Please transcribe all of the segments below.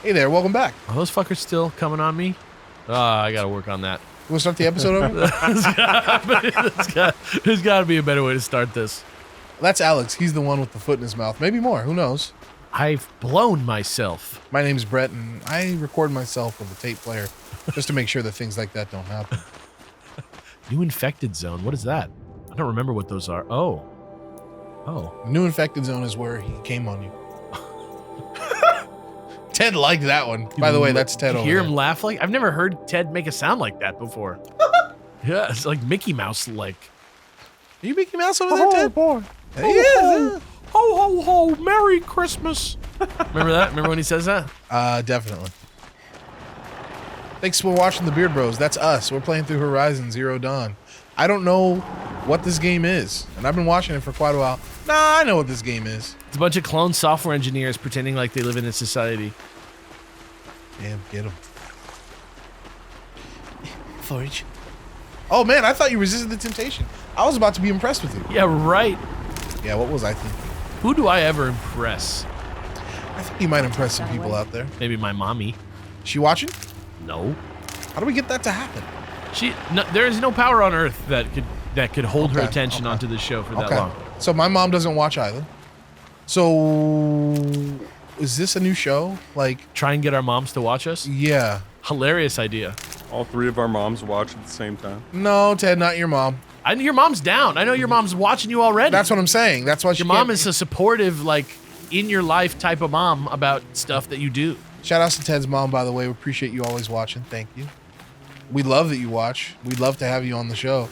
Hey there, welcome back. Are those fuckers still coming on me? I gotta work on that. We'll start the episode over? There's gotta be a better way to start this. That's Alex. He's the one with the foot in his mouth. Maybe more. Who knows? I've blown myself. My name's Brett, and I record myself with a tape player just to make sure that things like that don't happen. New infected zone. What is that? I don't remember what those are. Oh. New infected zone is where he came on you. Ted liked that one. By the way, that's Ted over Hear there. him laugh like? I've never heard Ted make a sound like that before. Yeah, it's like Mickey Mouse like. Are you Mickey Mouse over there, Ted? Boy. He is. Ho, ho, ho, Merry Christmas. Remember that? Remember when he says that? Definitely. Thanks for watching the Beard Bros. That's us. We're playing through Horizon Zero Dawn. I don't know what this game is, and I've been watching it for quite a while. Nah, I know what this game is. It's a bunch of clone software engineers pretending like they live in a society. Damn, get him. Forge. Oh man, I thought you resisted the temptation. I was about to be impressed with you. Yeah, right. Yeah, what was I thinking? Who do I ever impress? I think you might impress some people out there. Maybe my mommy. She watching? No. How do we get that to happen? There is no power on Earth that could hold her attention onto this show for that long. So my mom doesn't watch either. So is this a new show? Like, Try and get our moms to watch us? yeah. Hilarious idea. All three of our moms watch at the same time. No, Ted, not your mom. I know your mom's down. I know your mom's watching you already. That's what I'm saying. That's why she Your mom can't- is a supportive, like, in your life type of mom about stuff that you do. Shout outs to Ted's mom, by the way. We appreciate you always watching. Thank you. We love that you watch. We'd love to have you on the show.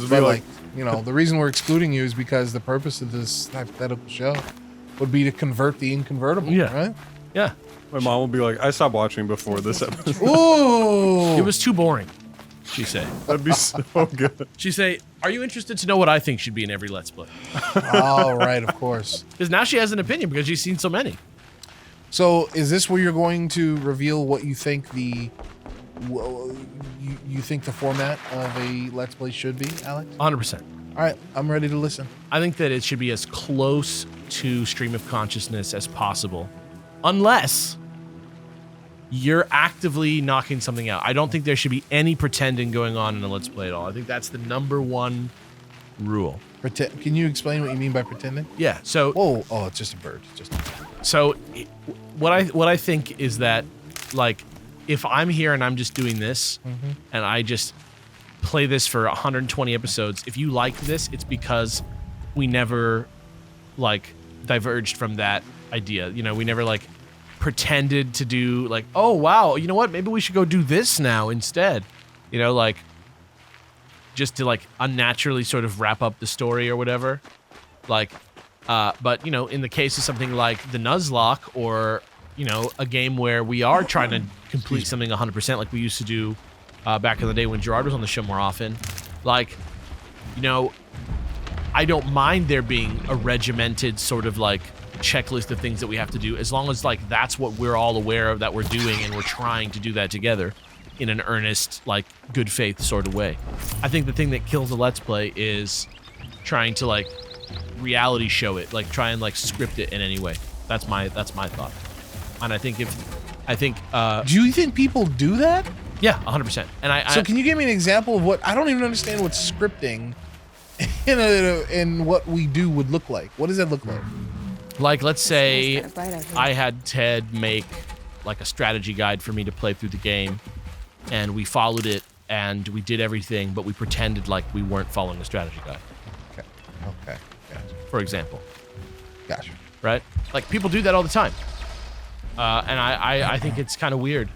But like, you know, the reason we're excluding you is because the purpose of this hypothetical show would be to convert the inconvertible, right? Yeah. My mom will be like, I stopped watching before this episode. Ooh! It was too boring, she say. That'd be so good. She say, are you interested to know what I think should be in every Let's Play? All right, of course. Because now she has an opinion because she's seen so many. So, is this where you're going to reveal what you think the you think the format of a Let's Play should be, Alex? 100%. All right, I'm ready to listen. I think that it should be as close to stream of consciousness as possible, unless you're actively knocking something out. I don't think there should be any pretending going on in a Let's Play at all. I think that's the #1 rule. Can you explain what you mean by pretending? Yeah. So. Oh, it's just a bird. So, what I think is that, like, if I'm here and I'm just doing this, and I just play this for 120 episodes, if you like this, it's because we never, like, diverged from that idea. You know, we never, like, pretended to do, like, oh, wow, you know what? Maybe we should go do this now instead. You know, like, just to, like, unnaturally sort of wrap up the story or whatever. Like, but, you know, in the case of something like the Nuzlocke or, you know, a game where we are trying to complete something 100% like we used to do back in the day when Gerard was on the show more often, like, you know, I don't mind there being a regimented sort of, like, checklist of things that we have to do, as long as, like, that's what we're all aware of that we're doing and we're trying to do that together in an earnest, like, good faith sort of way. I think the thing that kills a Let's Play is trying to, like, reality show it, like, try and, like, script it in any way. That's my thought. And I think Do you think people do that? yeah, 100%. And So can you give me an example of what? I don't even understand what scripting in what we do would look like. What does that look like? like, let's say I had Ted make, like, a strategy guide for me to play through the game, and we followed it and we did everything, but we pretended like we weren't following the strategy guide. Okay. Gotcha. For example. Gotcha. Right? Like, people do that all the time. And I think it's kind of weird.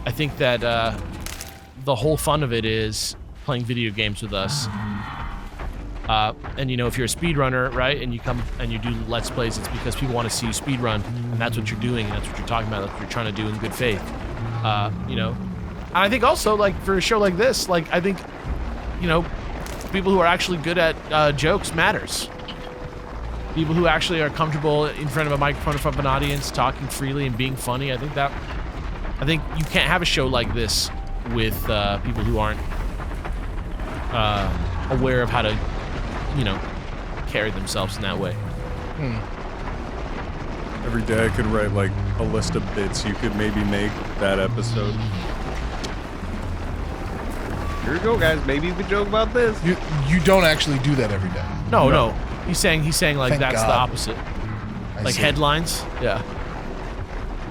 I think that the whole fun of it is playing video games with us. And, you know, if you're a speedrunner, right, and you come and you do Let's Plays, it's because people want to see you speedrun, and that's what you're doing, and that's what you're talking about, that's what you're trying to do in good faith. You know? And I think also, like, for a show like this, like, I think, you know, people who are actually good at jokes matters. People who actually are comfortable in front of a microphone, in front of an audience, talking freely and being funny. I think you can't have a show like this with people who aren't aware of how to, you know, carry themselves in that way. Every day I could write like a list of bits you could maybe make that episode. Here we go, guys. Maybe you could joke about this. You don't actually do that every day. No. He's saying like Thank that's God. the opposite. I Like see. headlines. Yeah.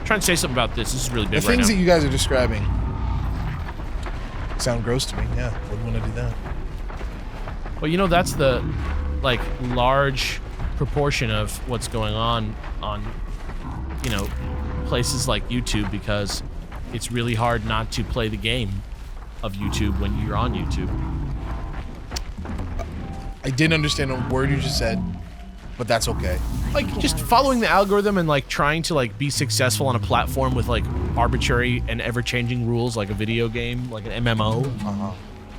Trying to say something about this. This is really The big right things now. that you guys are describing sound gross to me. Yeah, wouldn't want to do that. Well, you know, that's the like large proportion of what's going on, you know, places like YouTube, because it's really hard not to play the game of YouTube when you're on YouTube. I didn't understand a word you just said, but that's okay. Like just following the algorithm and like trying to like be successful on a platform with like arbitrary and ever-changing rules, like a video game, like an MMO. Uh-huh.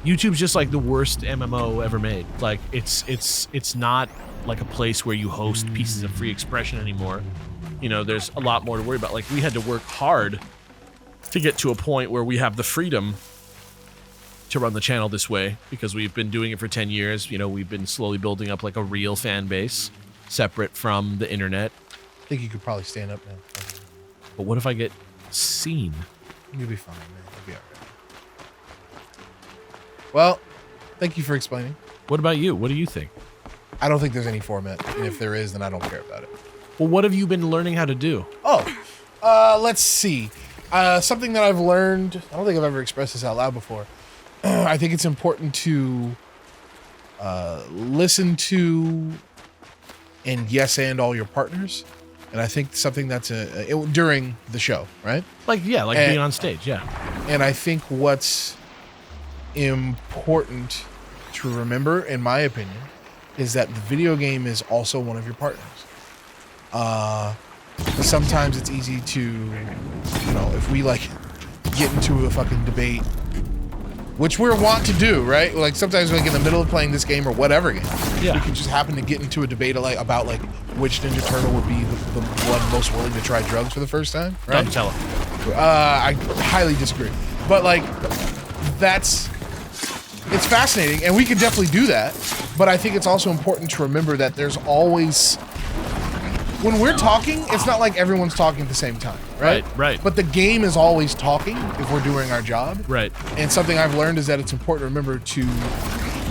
YouTube's just like the worst MMO ever made. Like it's not like a place where you host pieces of free expression anymore. You know, there's a lot more to worry about. Like we had to work hard to get to a point where we have the freedom to run the channel this way, because we've been doing it for 10 years. You know, we've been slowly building up like a real fan base separate from the internet. I think you could probably stand up now. But what if I get seen? You'll be fine, man. You'll be all right. Well, thank you for explaining. What about you? What do you think? I don't think there's any format, and if there is, then I don't care about it. Well, what have you been learning how to do? Oh, let's see. Something that I've learned, I don't think I've ever expressed this out loud before. I think it's important to listen to and yes and all your partners. And I think something that's during the show, right? Like, yeah, like being on stage, yeah. And I think what's important to remember, in my opinion, is that the video game is also one of your partners. Sometimes it's easy to, you know, if we like get into a fucking debate, which we're wont to do, right? Like sometimes like in the middle of playing this game or whatever game, Yeah. we can just happen to get into a debate about like which Ninja Turtle would be the one most willing to try drugs for the first time, right? Donatello. I highly disagree, but like it's fascinating, and we could definitely do that. But I think it's also important to remember that there's always, when we're talking, it's not like everyone's talking at the same time, right? Right. But the game is always talking if we're doing our job. Right. And something I've learned is that it's important to remember to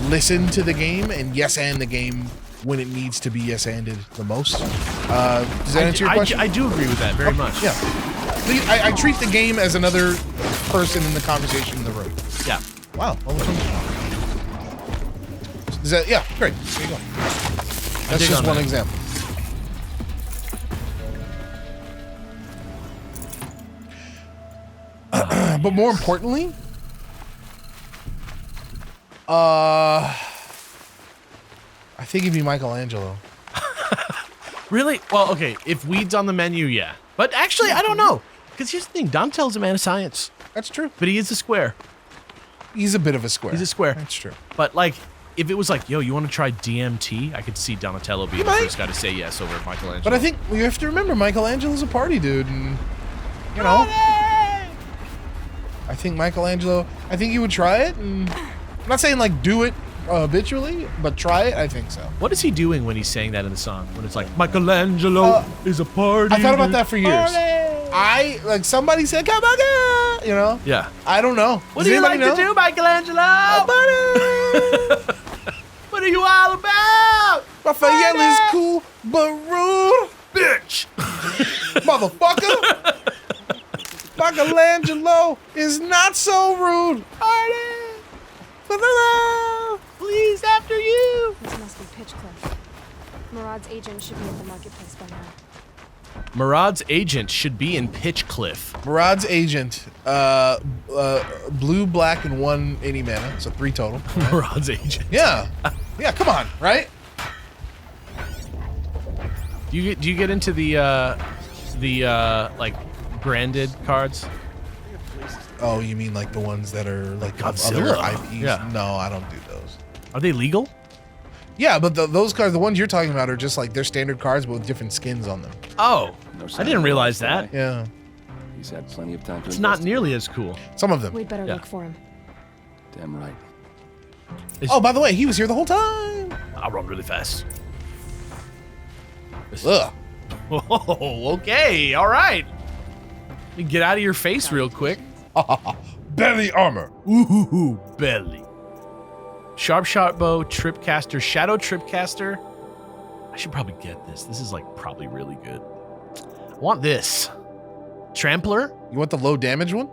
listen to the game and yes and the game when it needs to be yes-anded the most. Does that answer your question? I do agree with that very much. Yeah. I treat the game as another person in the conversation in the room. Yeah. Wow. Is that, yeah, great. There you go. That's dig just on one that. example. But more importantly, I think it'd be Michelangelo. Really? Well, okay, if weed's on the menu, yeah. But actually, I don't know. Because here's the thing, Donatello's a man of science. That's true. But he is a square. He's a bit of a square. He's a square. That's true. But like, if it was like, yo, you want to try DMT? I could see Donatello being the might. first guy to say yes over Michelangelo. But I think you have to remember Michelangelo's a party dude, and you know. I think Michelangelo. I think you would try it, and I'm not saying like do it habitually, but try it. I think so. What is he doing when he's saying that in the song? When it's like, Michelangelo is a party. I thought about that for years. Party. Somebody said, "Come on, girl," you know. Yeah. I don't know. What Does do you anybody like to do, Michelangelo? What are you all about? Raphael is cool, but rude, Bitch. motherfucker. Michelangelo is not so rude. Party. Please, after you. This must be Pitchcliff. Murad's agent should be at the marketplace by now. Murad's agent should be in Pitchcliff. Murad's agent, blue, black, and 1 any mana, so 3 total. Murad's agent. Yeah, yeah. Come on, right? Do you get into the like branded cards? Oh, you mean like the ones that are like of Godzilla. other IPs? Yeah. No, I don't do those. Are they legal? Yeah, but those cards, the ones you're talking about, are just like they're standard cards but with different skins on them. Oh, No I sign didn't of realize supply. that. Yeah, He's had plenty of time to It's not investigate. nearly as cool. some of them. We'd better Yeah. look for him. Damn right. Oh, by the way, he was here the whole time. I'll run really fast. Ugh. Oh, okay. All right. Get out of your face real quick. Belly armor. Ooh, belly. Sharp shot bow, tripcaster, shadow tripcaster. I should probably get this. This is like probably really good. I want this. Trampler. You want the low damage one?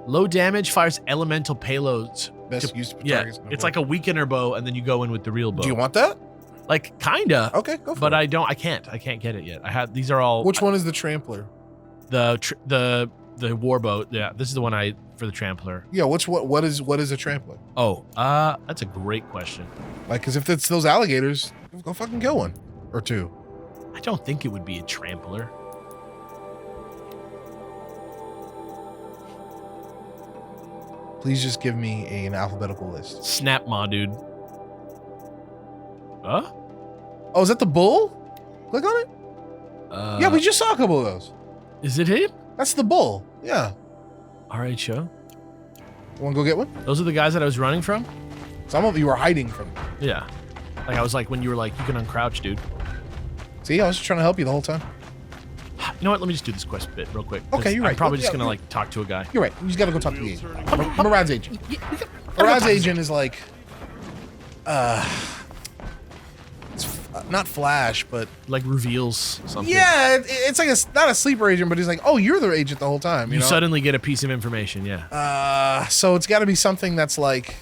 Low damage, fires elemental payloads. Best used for Yeah, targets. it's like a weakener bow, and then you go in with the real bow. Do you want that? Like kinda? Okay, go for But it. I can't get it yet. I had these are all Which one is the trampler? the war bow. Yeah, this is the one for the trampler. Yeah, what is a trampler? Oh, that's a great question. Like, because if it's those alligators, go fucking kill one or two. I don't think it would be a trampler. Please just give me an alphabetical list. Snap ma, dude. Huh? Oh, is that the bull? Click on it. Yeah, we just saw a couple of those. Is it him? That's the bull. Yeah. All right, show. Want to go get one? Those are the guys that I was running from? Some of you were hiding from them. Yeah. Like I was like when you were like, you can uncrouch, dude. See, I was just trying to help you the whole time. You know what? Let me just do this quest bit real quick. 'Cause Okay, you're right. I'm probably Yeah, just gonna yeah. like talk to a guy. You're right. You just gotta go talk to the agent. Murad's agent. Murad's agent is like, it's not Flash, but Like reveals something. yeah, it's like not a sleeper agent, but he's like, oh, you're the agent the whole time. You know? suddenly get a piece of information. Yeah. So it's got to be something that's like,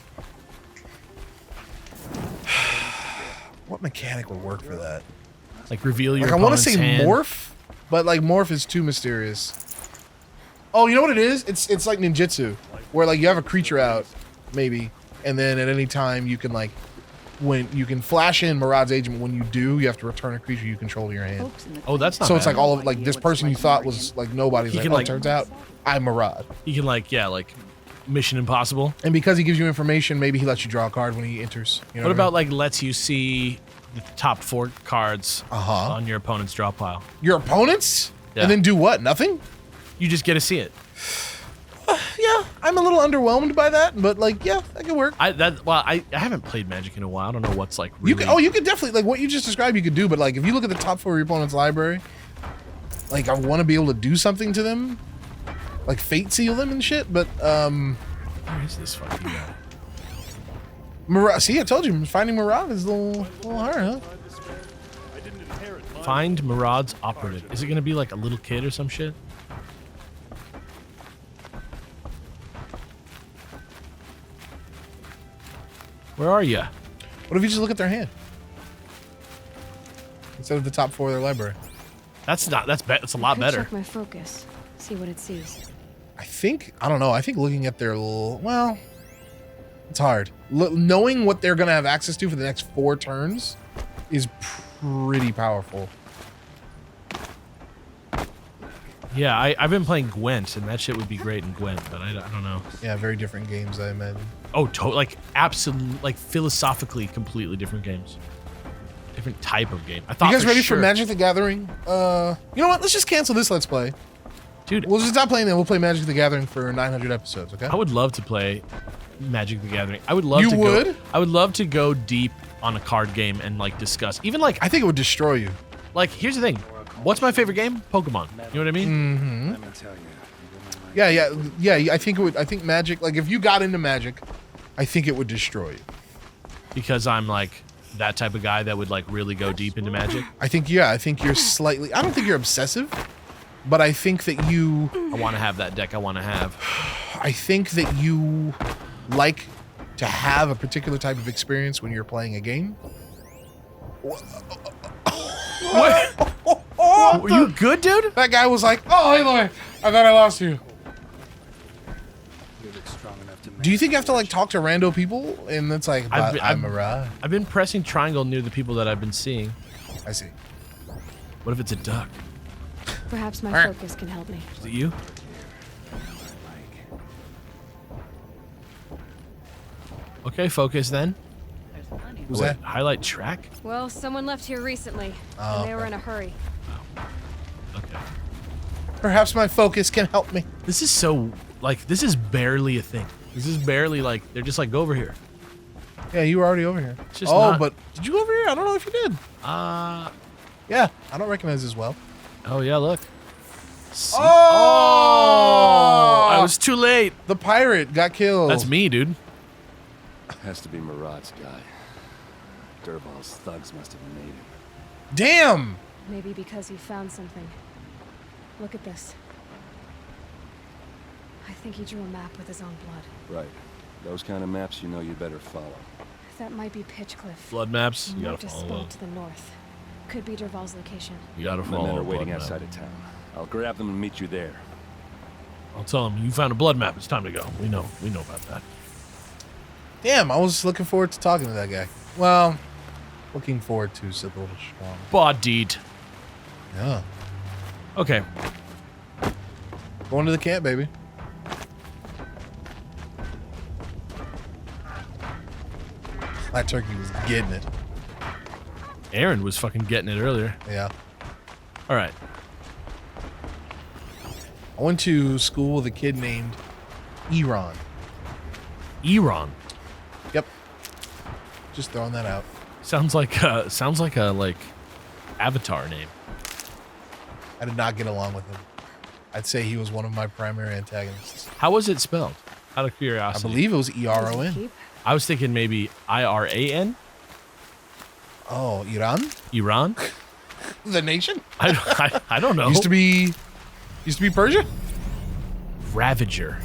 what mechanic would work for that? Like reveal your. Like I want to opponent's say hand. morph, but like morph is too mysterious. Oh, you know what it is? It's like ninjutsu, where like you have a creature out, maybe, and then at any time you can like, when you can flash in Murad's agent. When you do, you have to return a creature you control to your hand. Oh, that's not. So it's bad. like all of like this person you thought was like nobody's He like, can, oh, like- turns out I'm Murad. You can like Mission Impossible. And because he gives you information, maybe he lets you draw a card when he enters. You know What I about like lets you see the top 4 cards Uh-huh. on your opponent's draw pile? your opponents? Yeah. And then do what? Nothing? You just get to see it. Yeah, I'm a little underwhelmed by that, but like, yeah, that could work. I haven't played Magic in a while. I don't know what's like. Really, You could definitely like what you just described. You could do, but like if you look at the top 4 of your opponent's library, like I want to be able to do something to them, like fate seal them and shit. But Where is this fucking guy? Murad, see, I told you, finding Murad is a little hard, huh? Find Murad's operative. Is it gonna be like a little kid or some shit? Where are you? What if you just look at their hand instead of the top 4 of their library? That's a lot Could better. Check my focus. See what it sees. I don't know. I think looking at their little, well, it's hard. Knowing what they're gonna have access to for the next 4 turns is pretty powerful. Yeah, I've been playing Gwent, and that shit would be great in Gwent, but I don't know. Yeah, very different games, I imagine. Oh, like absolutely, like philosophically, completely different games. Different type of game. I thought. You guys ready sure. for Magic the Gathering? You know what? Let's just cancel this Let's Play. Dude, We'll just stop playing that. We'll play Magic the Gathering for 900 episodes, okay? I would love to play Magic the Gathering. I would love You to would? go. I would love to go deep on a card game and like discuss. Even like I think it would destroy you. here's the thing. What's my favorite game? Pokemon. You know what I mean? Let me tell you. Yeah. I think it would. I think Magic. Like, if you got into Magic, I think it would destroy you. Because I'm like that type of guy that would like really go deep into Magic. I think you're slightly. I don't think you're obsessive, but I think that you. I want to have that deck. I want to have. I think that you like to have a particular type of experience when you're playing a game. What? Were you good, dude? That guy was like, "Oh, Aloy, I thought I lost you." Do you think you have to like talk to rando people and it's like, I'm Murad? I've been pressing triangle near the people that I've been seeing. I see. What if it's a duck? Perhaps my Alright. focus can help me. Is it you? Okay, focus then. Who's Wait, that? highlight track? Well, someone left here recently, Oh, and they were okay. in a hurry. Okay. Perhaps my focus can help me. This is so like this is barely a thing. This is barely like they're just like go over here. Yeah, you were already over here. It's just oh, not- but did you go over here? I don't know if you did. Uh Yeah, I don't recognize this well. Oh, yeah, look. See? Oh! I was too late. The pirate got killed. That's me, dude. Has to be Murad's guy. Dervahl's thugs must have made him. Damn! Maybe because he found something. Look at this. I think he drew a map with his own blood. Right. Those kind of maps you know you better follow. That might be Pitchcliff. Blood maps. You Might gotta just follow spoke them. to the north. Could be Dervahl's location. You gotta My follow men a are waiting blood outside map. of town. I'll grab them and meet you there. I'll tell them you found a blood map. It's time to go. We know about that. Damn, I was looking forward to talking to that guy. Well, looking forward to Sybil Strong. Bodied. Yeah. Okay. Going to the camp, baby. That turkey was getting it. Aaron was fucking getting it earlier. Yeah. All right. I went to school with a kid named Iran. Eron. Yep. Just throwing that out. Sounds like a Avatar name. I did not get along with him. I'd say he was one of my primary antagonists. How was it spelled? Out of I curiosity. believe it was Does he Eron. keep? I was thinking maybe Iran. Oh, Iran? Iran. The nation? I don't know. Used to be Persia? Ravager.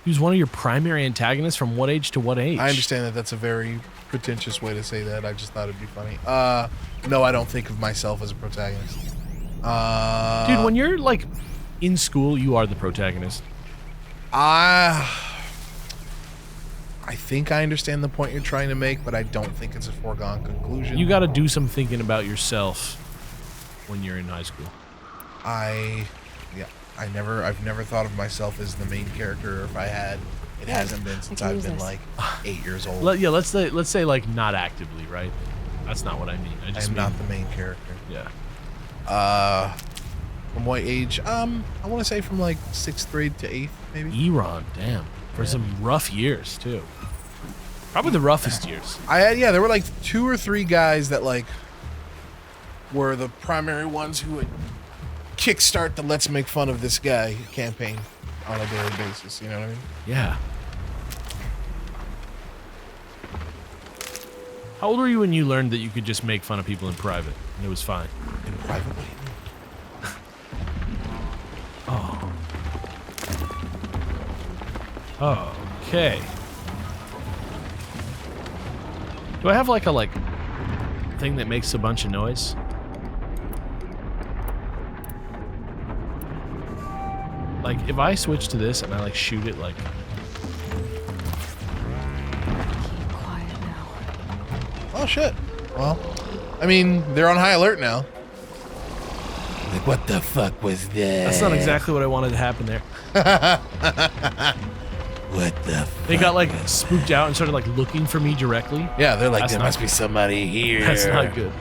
He was one of your primary antagonists from what age to what age? I understand that that's a very pretentious way to say that. I just thought it'd be funny. No, I don't think of myself as a protagonist. Dude, when you're like in school, you are the protagonist. I think I understand the point you're trying to make, but I don't think it's a foregone conclusion. You got to do some thinking about yourself when you're in high school. I've never thought of myself as the main character. Or if I had, it hasn't been since can I've use been this. like 8 years old. Let's say like not actively, right? That's not what I mean. I I just am mean, not the main character. Yeah. From what age? I want to say from like 6th grade to 8th, maybe. Eron, damn. For some rough years too. Probably the roughest years. There were like 2 or 3 guys that like were the primary ones who would kickstart the "let's make fun of this guy" campaign on a daily basis. You know what I mean? Yeah. How old were you when you learned that you could just make fun of people in private and it was fine? In private. Oh. Okay. Do I have like a thing that makes a bunch of noise? Like if I switch to this and I like shoot it like Quiet now. Oh shit. Well, I mean, they're on high alert now. Like, what the fuck was that? that's not exactly what I wanted to happen there. What the fuck? They got like spooked out and started like looking for me directly. Yeah, they're like, That's there not must be somebody here. That's not good.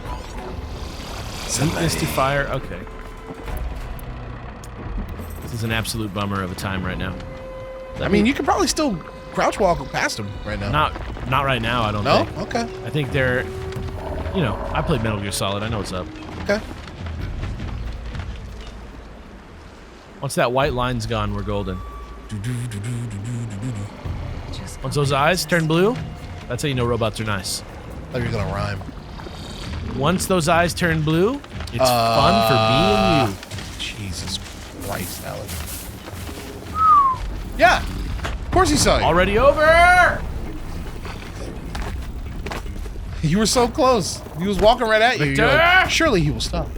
Somebody. Weakness to fire. Okay. This is an absolute bummer of a time right now. I mean, you could probably still crouch walk past them right now. Not right now, I don't No? think. Okay. I think they're, I played Metal Gear Solid. I know what's up. Okay. Once that white line's gone, we're golden. Just Once those eyes turn blue, that's how you know robots are nice. I thought you were gonna rhyme. Once those eyes turn blue, it's fun for me and you. Jesus Christ, Alex. Yeah. Of course he saw you. Already over! You were so close. He was walking right at you. You're Victor! like, surely he will stop.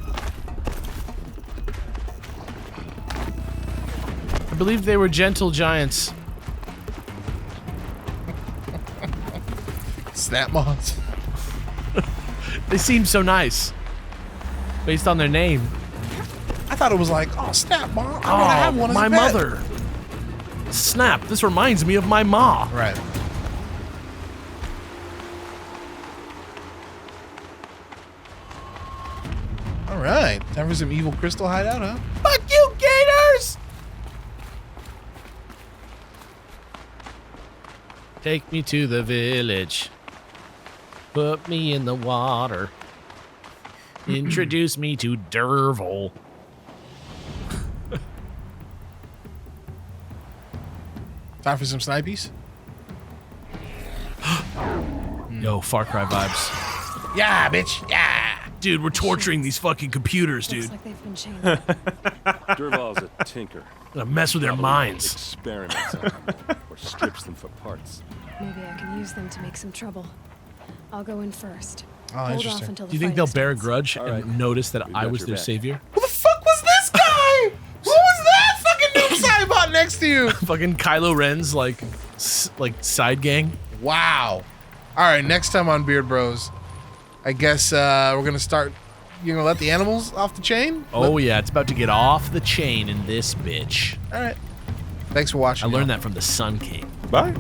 I believe they were gentle giants. Snap mods. They seem so nice. Based on their name. I thought it was like, oh, snap mom. I'm gonna have one as my a pet. mother. Snap, this reminds me of my ma. Right. All right. Time for some evil crystal hideout, huh? Fuck you, gators! Take me to the village. Put me in the water. Introduce me to Derval. Time for some snipies? Yo, Far Cry vibes. Yeah, bitch. Yeah. Dude, we're torturing these fucking computers, Looks dude. like they've been chained. Derval's a tinker. Gonna mess with their Probably minds. Experiments on them, or strips them for parts. Maybe I can use them to make some trouble. I'll go in first. Oh, Hold off interesting. until the Do you think fighting they'll bear a starts. grudge All and right. notice that We've I got was your their back. savior? Who the fuck was this guy? Who was that fucking noob Cybot next to you? Fucking Kylo Ren's like side gang. Wow. All right, next time on Beard Bros, I guess we're gonna start. You're gonna let the animals off the chain? Oh yeah, it's about to get off the chain in this bitch. All right. Thanks for watching. I learned that from the Sun King. Bye.